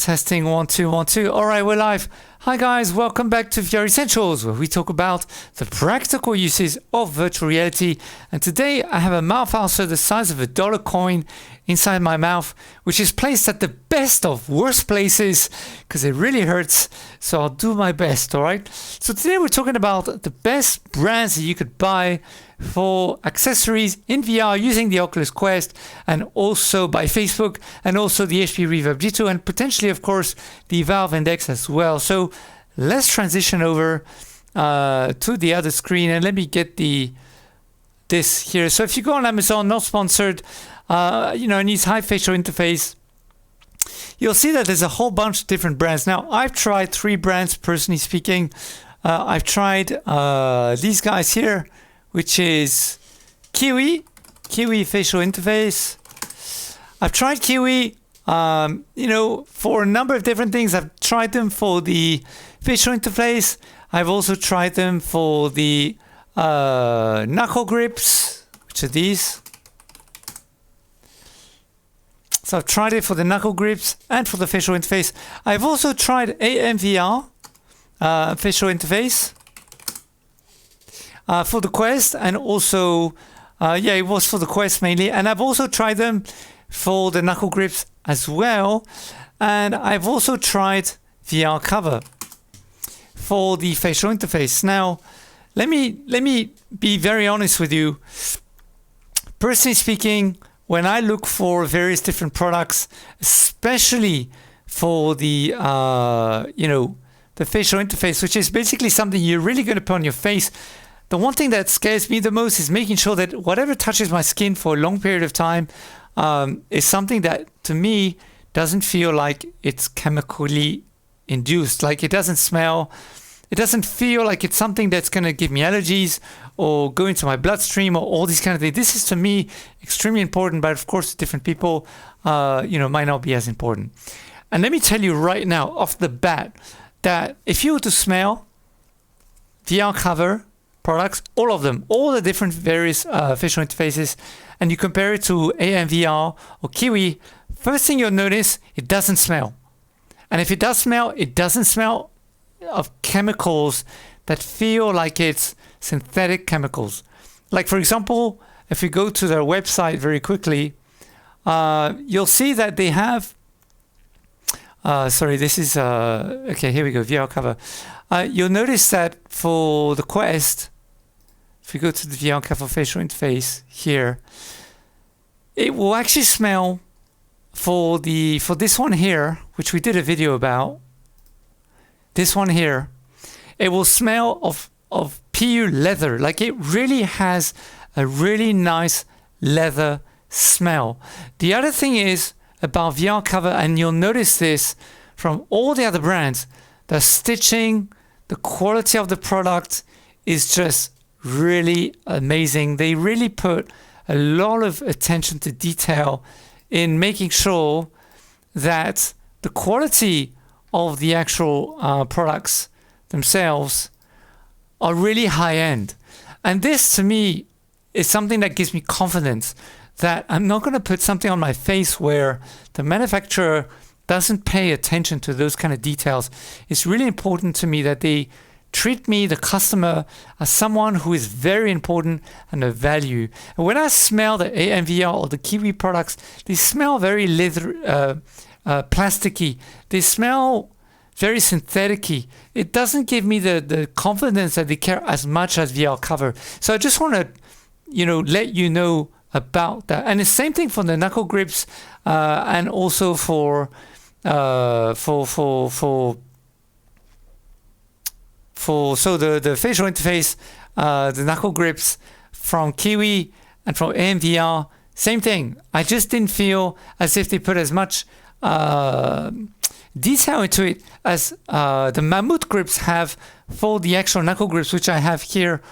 Testing 1 2 1 2. All right, we're live. Hi guys, welcome back to VR Essentials, where we talk about the practical uses of virtual reality. And today I have a mouth ulcer the size of a dollar coin inside my mouth, which is placed at the best of worst places because it really hurts. So I'll do my best. All right. So today we're talking about the best brands that you could buy for accessories in VR using the Oculus Quest, and also by Facebook, and also the HP Reverb G2, and potentially, of course, the Valve Index as well. So let's transition over to the other screen, and let me get this here. So if you go on Amazon, not sponsored, it needs high facial interface. You'll see that there's a whole bunch of different brands. Now, I've tried 3 brands, personally speaking. I've tried these guys here, which is Kiwi facial interface. I've tried Kiwi, for a number of different things. I've tried them for the facial interface. I've also tried them for the knuckle grips, which are these. So I've tried it for the knuckle grips and for the facial interface. I've also tried MamutVR facial interface for the Quest, and also, it was for the Quest mainly. And I've also tried them for the knuckle grips as well. And I've also tried VR cover for the facial interface. Now, let me be very honest with you. Personally speaking, when I look for various different products, especially for the the facial interface, which is basically something you're really going to put on your face, the one thing that scares me the most is making sure that whatever touches my skin for a long period of time is something that, to me, doesn't feel like it's chemically induced. Like, it doesn't smell. It doesn't feel like it's something that's going to give me allergies or go into my bloodstream or all these kind of things. This is, to me, extremely important, but of course, different people, might not be as important. And let me tell you right now, off the bat, that if you were to smell VR cover products, all of them, all the different various facial interfaces, and you compare it to MamutVR or Kiwi, first thing you'll notice, it doesn't smell. And if it does smell, it doesn't smell of chemicals that feel like it's synthetic chemicals. Like, for example, if you go to their website very quickly, you'll see that they have this is okay, here we go, VR cover. You'll notice that for the Quest, if you go to the VR cover facial interface here, it will actually smell for this one here, which we did a video about. This one here, it will smell of PU leather. Like, it really has a really nice leather smell. The other thing is about VR cover, and you'll notice this from all the other brands, the stitching, the quality of the product is just really amazing. They really put a lot of attention to detail in making sure that the quality of the actual products themselves are really high end. And this, to me, is something that gives me confidence that I'm not going to put something on my face where the manufacturer doesn't pay attention to those kind of details. It's really important to me that they treat me, the customer, as someone who is very important and of value. And when I smell the MamutVR or the Kiwi products, they smell very leather, plasticky. They smell very synthetic-y. It doesn't give me the confidence that they care as much as VR cover. So I just want to, let you know about that. And the same thing for the knuckle grips, and also for the facial interface, the knuckle grips from Kiwi and from MamutVR, same thing. I just didn't feel as if they put as much detail into it as the Mamut grips have for the actual knuckle grips, which I have here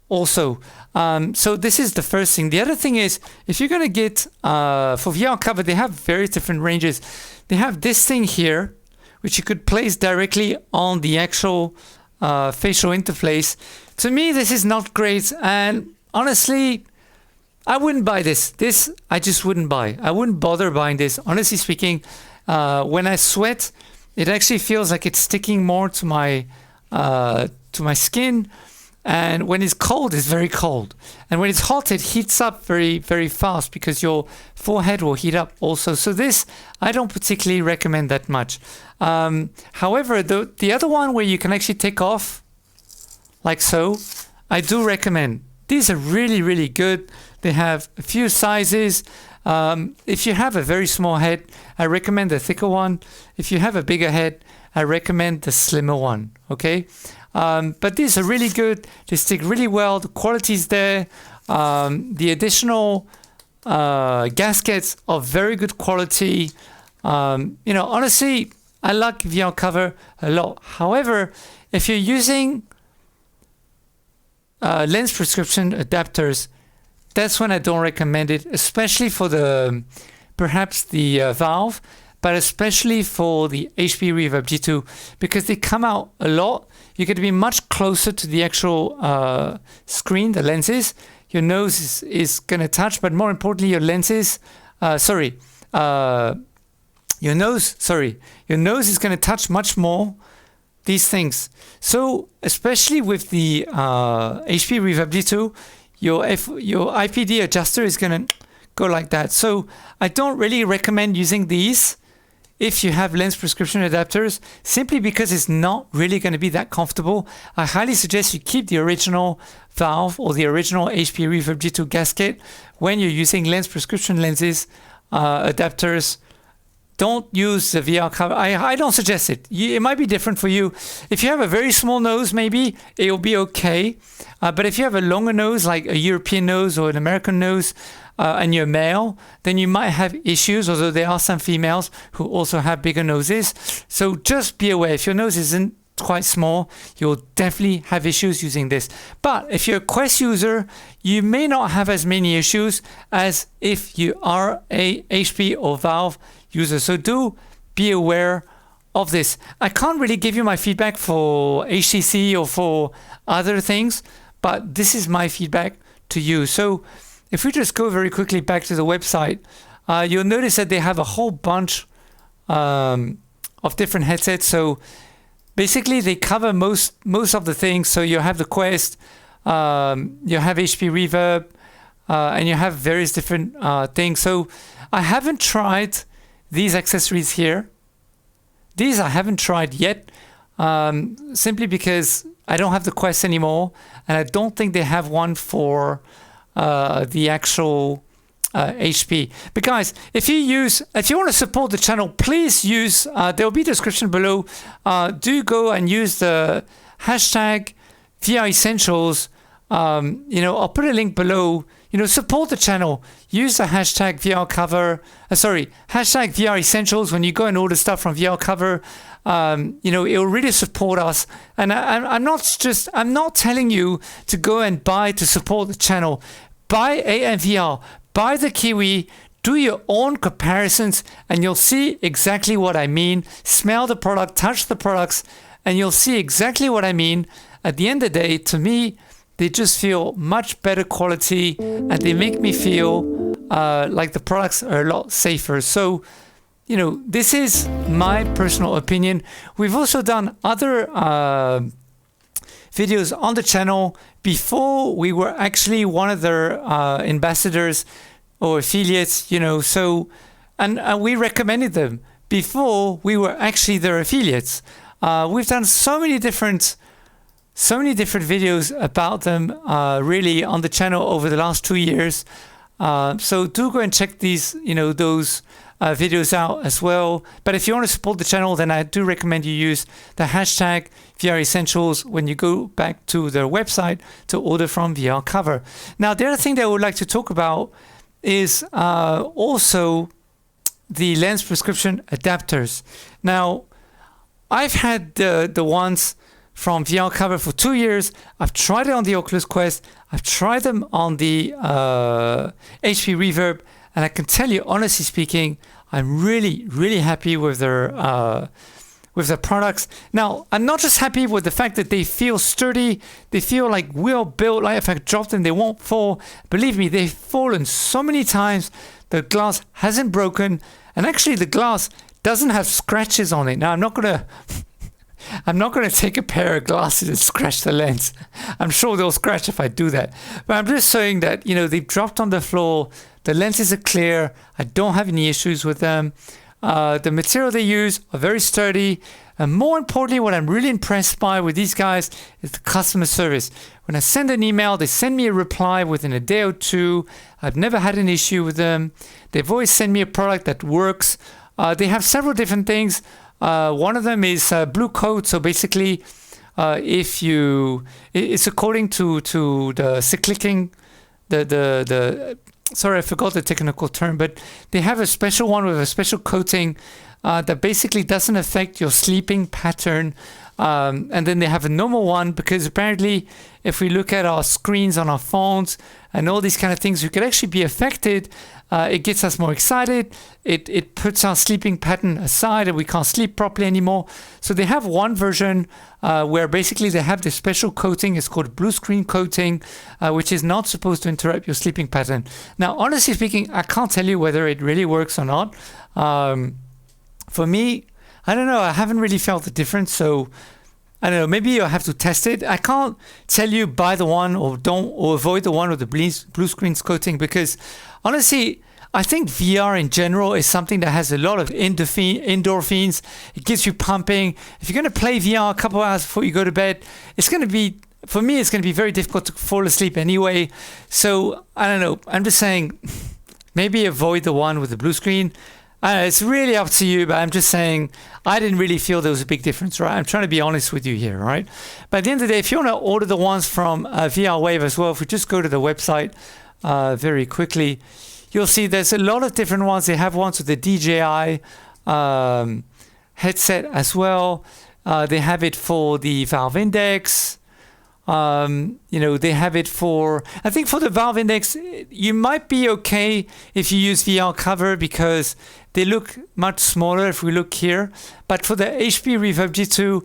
also. So this is the first thing. The other thing is, if you're going to get for VR cover, they have various different ranges. They have this thing here, which you could place directly on the actual facial interface. To me, this is not great, and honestly, I wouldn't buy this. This I just wouldn't buy. I wouldn't bother buying this. Honestly speaking, When I sweat, it actually feels like it's sticking more to my skin. And when it's cold, it's very cold. And when it's hot, it heats up very, very fast because your forehead will heat up also. So this, I don't particularly recommend that much. However, the other one where you can actually take off, like so, I do recommend. These are really, really good. They have a few sizes. If you have a very small head, I recommend the thicker one. If you have a bigger head, I recommend the slimmer one, okay? But these are really good. They stick really well. The quality's there. The additional gaskets are very good quality. Honestly, I like VR cover a lot. However, if you're using lens prescription adapters, that's when I don't recommend it, especially for perhaps the Valve, but especially for the HP Reverb G2, because they come out a lot. You're going to be much closer to the actual screen, the lenses. Your nose is going to touch, but more importantly, your lenses, your nose is going to touch much more these things. So especially with the HP Reverb G2, your IPD adjuster is going to go like that. So I don't really recommend using these if you have lens prescription adapters, simply because it's not really going to be that comfortable. I highly suggest you keep the original Valve or the original HP Reverb G2 gasket when you're using lens prescription lenses adapters. Don't use the VR cover. I don't suggest it. It might be different for you. If you have a very small nose, maybe it'll be okay. But if you have a longer nose, like a European nose or an American nose, and you're male, then you might have issues, although there are some females who also have bigger noses. So just be aware, if your nose isn't quite small, you'll definitely have issues using this. But if you're a Quest user, you may not have as many issues as if you are a HP or Valve user. So do be aware of this. I can't really give you my feedback for HTC or for other things, but this is my feedback to you. So if we just go very quickly back to the website, you'll notice that they have a whole bunch of different headsets. So basically they cover most of the things. So you have the Quest, you have HP Reverb, and you have various different things. So I haven't tried these accessories here. These I haven't tried yet, simply because I don't have the Quest anymore, and I don't think they have one for the actual HP. But guys, if you want to support the channel, please use, there will be a description below. Do go and use the hashtag VR Essentials. I'll put a link below. Support the channel. Use the hashtag VR cover. Hashtag VR Essentials when you go and order stuff from VR cover. It'll really support us. And I'm not telling you to go and buy to support the channel. Buy AMVR, buy the Kiwi, do your own comparisons, and you'll see exactly what I mean. Smell the product, touch the products, and you'll see exactly what I mean. At the end of the day, to me, they just feel much better quality, and they make me feel like the products are a lot safer. So, this is my personal opinion. We've also done other videos on the channel before we were actually one of their ambassadors or affiliates, and we recommended them before we were actually their affiliates. We've done so many different videos about them really on the channel over the last 2 years. So do go and check these, those videos out as well. But if you want to support the channel, then I do recommend you use the hashtag VR Essentials when you go back to their website to order from VR Cover. Now, the other thing that I would like to talk about is also the lens prescription adapters. Now, I've had the ones from VR Cover for 2 years. I've tried it on the Oculus Quest. I've tried them on the HP Reverb, and I can tell you, honestly speaking, I'm really, really happy with their products. Now, I'm not just happy with the fact that they feel sturdy. They feel like well built. Like if I drop them, they won't fall. Believe me, they've fallen so many times. The glass hasn't broken, and actually, the glass doesn't have scratches on it. Now I'm not gonna take a pair of glasses and scratch the lens. I'm sure they'll scratch if I do that. But I'm just saying that, you know, they've dropped on the floor. The lenses are clear. I don't have any issues with them. The material they use are very sturdy. And more importantly, what I'm really impressed by with these guys is the customer service. When I send an email, they send me a reply within a day or two. I've never had an issue with them. They've always sent me a product that works. They have several different things. One of them is blue code. So basically, it's according to the cyclicking, sorry, I forgot the technical term, but they have a special one with a special coating that basically doesn't affect your sleeping pattern. And then they have a normal one, because apparently if we look at our screens on our phones and all these kind of things, we could actually be affected. It gets us more excited. It puts our sleeping pattern aside and we can't sleep properly anymore. So they have one version where basically they have this special coating. It's called blue screen coating, which is not supposed to interrupt your sleeping pattern. Now, honestly speaking, I can't tell you whether it really works or not. For me, I don't know. I haven't really felt the difference. So I don't know. Maybe you'll have to test it. I can't tell you buy the one or avoid the one with the blue screen coating, because honestly, I think VR in general is something that has a lot of endorphins. It gets you pumping. If you're going to play VR a couple hours before you go to bed, it's going to be, for me, it's going to be very difficult to fall asleep anyway. So I don't know. I'm just saying, maybe avoid the one with the blue screen. It's really up to you, but I'm just saying I didn't really feel there was a big difference, right? I'm trying to be honest with you here, right? But at the end of the day, if you want to order the ones from VR Wave as well, if we just go to the website very quickly, you'll see there's a lot of different ones. They have ones with the DJI headset as well. They have it for the Valve Index. You know, they have it for, I think for the Valve Index, you might be okay if you use VR cover, because they look much smaller if we look here. But for the HP Reverb G2,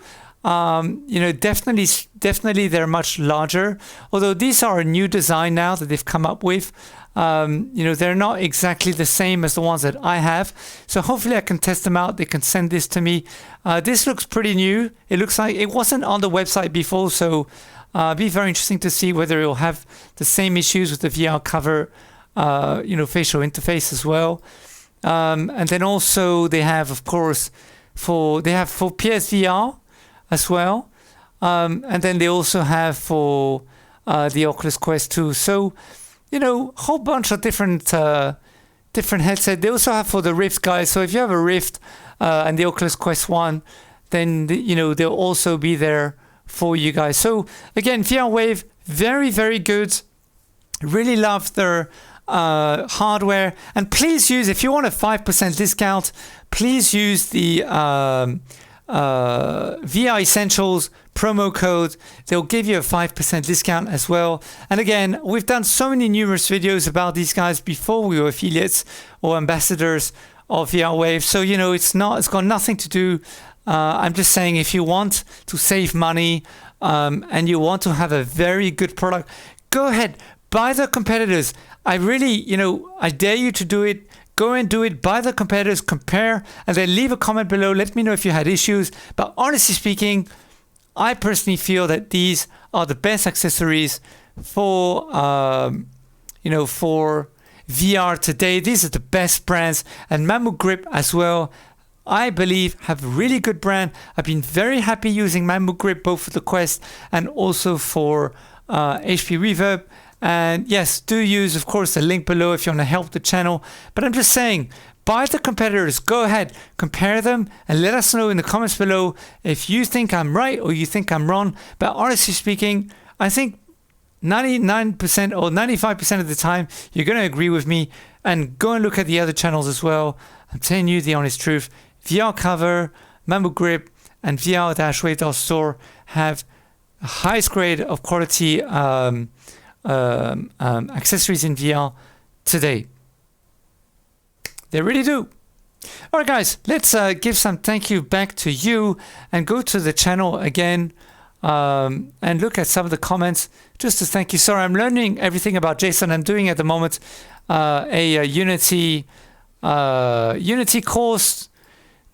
you know, definitely they're much larger. Although these are a new design now that they've come up with. You know, they're not exactly the same as the ones that I have. So hopefully I can test them out. They can send this to me. This looks pretty new. It looks like it wasn't on the website before, so be very interesting to see whether it will have the same issues with the VR cover, you know, facial interface as well. And then also they have, of course, for PSVR as well. And then they also have for the Oculus Quest 2. So, you know, a whole bunch of different headsets. They also have for the Rift, guys. So if you have a Rift and the Oculus Quest 1, then, you know, they'll also be there for you guys. So again, VR Wave, very, very good. Really love their hardware. And please use, if you want a 5% discount, please use the VR Essentials promo code. They'll give you a 5% discount as well. And again, we've done so many numerous videos about these guys before we were affiliates or ambassadors of VR Wave. So, you know, it's got nothing to do. I'm just saying, if you want to save money and you want to have a very good product, go ahead, buy the competitors. I really, you know, I dare you to do it. Go and do it, buy the competitors, compare, and then leave a comment below. Let me know if you had issues. But honestly speaking, I personally feel that these are the best accessories for, you know, for VR today. These are the best brands, and Mamut Grip as well, I believe, have a really good brand. I've been very happy using Mamut Grip, both for the Quest and also for HP Reverb. And yes, do use, of course, the link below if you want to help the channel. But I'm just saying, buy the competitors. Go ahead, compare them, and let us know in the comments below if you think I'm right or you think I'm wrong. But honestly speaking, I think 99% or 95% of the time, you're going to agree with me. And go and look at the other channels as well. I'm telling you the honest truth. VR Cover, Mamut Grip, and VR-Wave.store have the highest grade of quality accessories in VR today. They really do. All right, guys, let's give some thank you back to you and go to the channel again and look at some of the comments just to thank you. Sorry, I'm learning everything about Jason. I'm doing at the moment a Unity course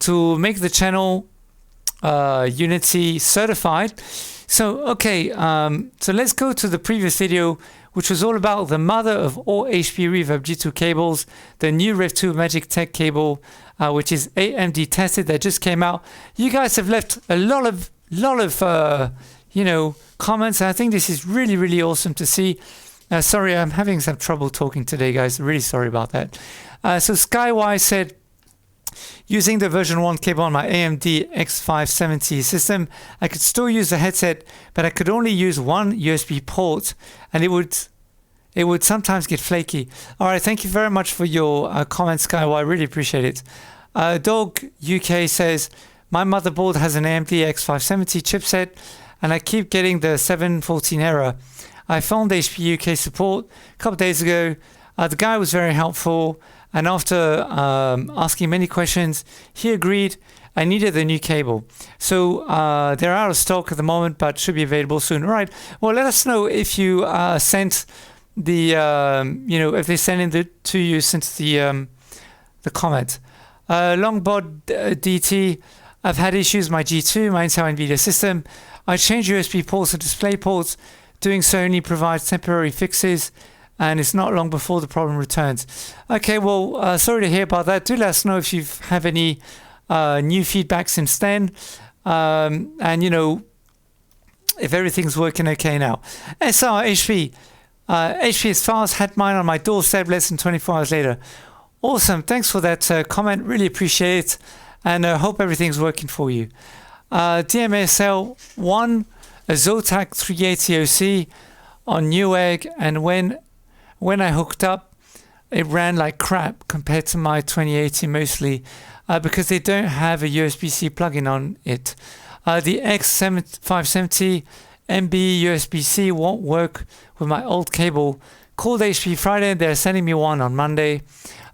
to make the channel Unity certified. So okay, so let's go to the previous video, which was all about the mother of all HP Reverb G2 cables, the new Rev 2 Magic Tech cable, which is AMD tested, that just came out. You guys have left a lot of you know, comments. I think this is really, really awesome to see. Sorry, I'm having some trouble talking today, guys. Really sorry about that. So Skywise said, using the version 1 cable on my AMD X570 system, I could still use the headset, but I could only use one USB port, and it would sometimes get flaky. All right, thank you very much for your comment, Skywise. I really appreciate it. Dog UK says, my motherboard has an AMD X570 chipset, and I keep getting the 714 error. I found HP UK support a couple of days ago. The guy was very helpful, and after asking many questions, he agreed I needed the new cable. So they're out of stock at the moment, but should be available soon. All right. Well, let us know if you sent the, you know, if they sent it to you since the comment. Longbot DT, I've had issues with my G2, my Intel NVIDIA system. I changed USB ports and display ports. Doing so only provides temporary fixes, and it's not long before the problem returns. Okay, well, sorry to hear about that. Do let us know if you have any new feedback since then, and you know, if everything's working okay now. SR HP, HP as far as had mine on my doorstep less than 24 hours later. Awesome, thanks for that comment. Really appreciate it, and hope everything's working for you. DMSL1, a Zotac 380 OC on Newegg, and when I hooked up, it ran like crap compared to my 2080 mostly, because they don't have a USB-C plugin on it. The X570 MB USB-C won't work with my old cable. Called HP Friday, they're sending me one on Monday.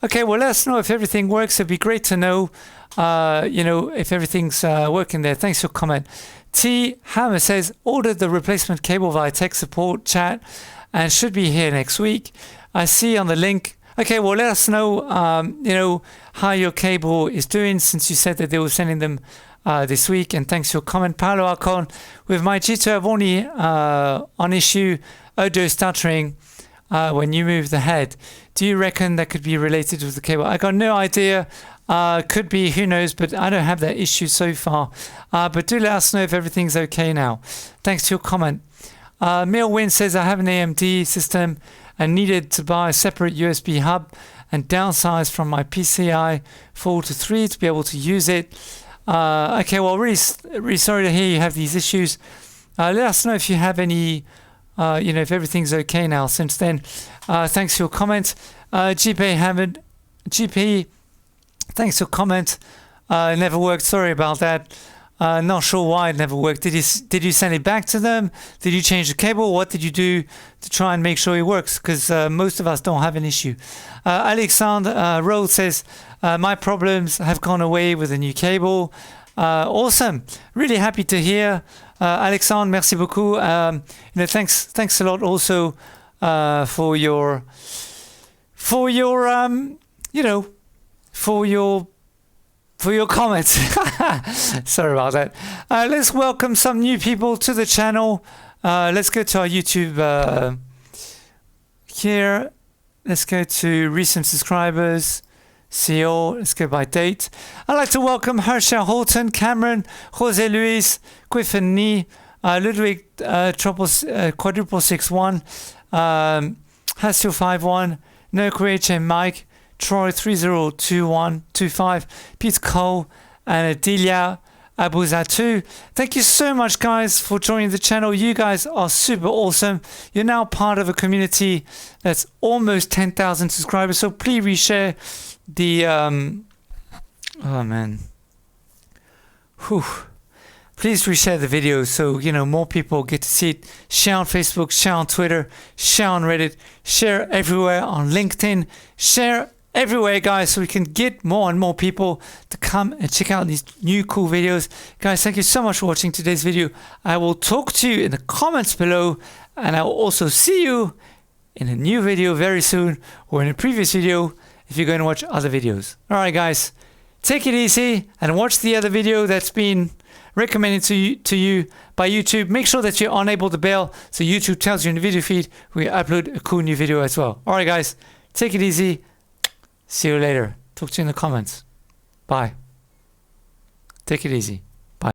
Okay, well, let us know if everything works. It'd be great to know, you know, if everything's working there. Thanks for your comment. T Hammer says, ordered the replacement cable via tech support chat and should be here next week. I see on the link. Okay, well, let us know, you know, how your cable is doing, since you said that they were sending them this week. And thanks for your comment. Paolo Arcon, with my G2, I've only on issue audio stuttering when you move the head. Do you reckon that could be related with the cable? I got no idea. Could be, who knows, but I don't have that issue so far. But do let us know if everything's okay now. Thanks to your comment. Millwin says, I have an AMD system and needed to buy a separate USB hub and downsize from my PCI 4 to 3 to be able to use it. Okay, well, really sorry to hear you have these issues. Let us know if you have any, you know, if everything's okay now since then. Thanks for your comment. GP, thanks for your comment. It never worked. Sorry about that. Not sure why it never worked. Did you send it back to them? Did you change the cable? What did you do to try and make sure it works? Because most of us don't have an issue. Alexander Rhodes says, my problems have gone away with the new cable. Awesome. Really happy to hear. Alexandre, merci beaucoup. You know, thanks a lot also for your you know, for your comments. Sorry about that. Let's welcome some new people to the channel. Let's go to our YouTube here. Let's go to recent subscribers. CEO, let's go by date. I'd like to welcome Herschel Horton, Cameron, Jose Luis, Quiffany, Ludwig quadruple 61, Hasio 51, Noquich and Mike, Troy 302125, Pete Cole, and Adelia Abuzatu. Thank you so much, guys, for joining the channel. You guys are super awesome. You're now part of a community that's almost 10,000 subscribers. So please reshare the oh man, please reshare the video so you know more people get to see it. Share on Facebook, share on Twitter, share on Reddit, share everywhere on LinkedIn, share everywhere, guys, so we can get more and more people to come and check out these new cool videos. Guys, thank you so much for watching today's video. I will talk to you in the comments below, and I will also see you in a new video very soon, or in a previous video if you're going to watch other videos. All right, guys, take it easy and watch the other video that's been recommended to you by YouTube. Make sure that you enable the bell so YouTube tells you in the video feed we upload a cool new video as well. Alright guys, take it easy. See you later. Talk to you in the comments. Bye. Take it easy.